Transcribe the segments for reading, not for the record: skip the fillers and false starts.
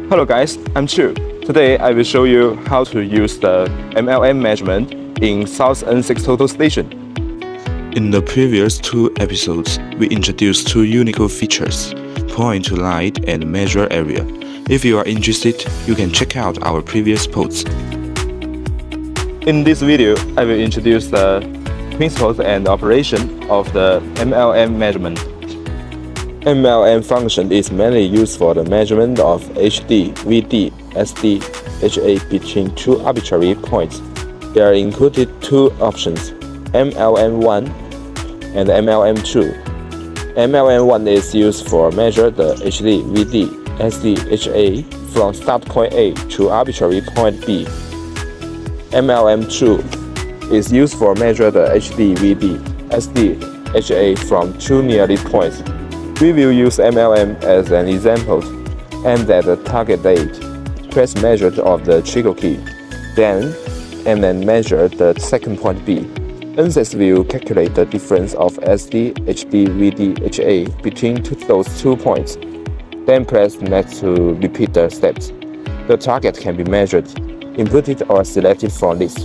Hello guys, I'm Chu. Today I will show you how to use the MLM measurement in South N6 total station. In the previous two episodes, we introduced two unique features, point to light and measure area. If you are interested, you can check out our previous posts. In this video, I will introduce the principles and operation of the MLM measurement. MLM function is mainly used for the measurement of HD, VD, SD, HA between two arbitrary points. There are included two options, MLM1 and MLM2. MLM1 is used for measure the HD, VD, SD, HA from start point A to arbitrary point B. MLM2 is used for measure the HD, VD, SD, HA from two nearest points. We will use MLM as an example, and at the target date, press measure of the trigger key, then measure the second point B. N6 will calculate the difference of SD, HD, VD, HA between those 2 points. Then press next to repeat the steps. The target can be measured, inputted or selected from list.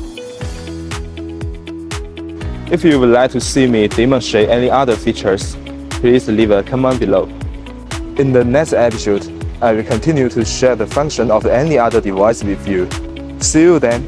If you would like to see me demonstrate any other features, please leave a comment below. In the next episode, I will continue to share the function of any other device with you. See you then!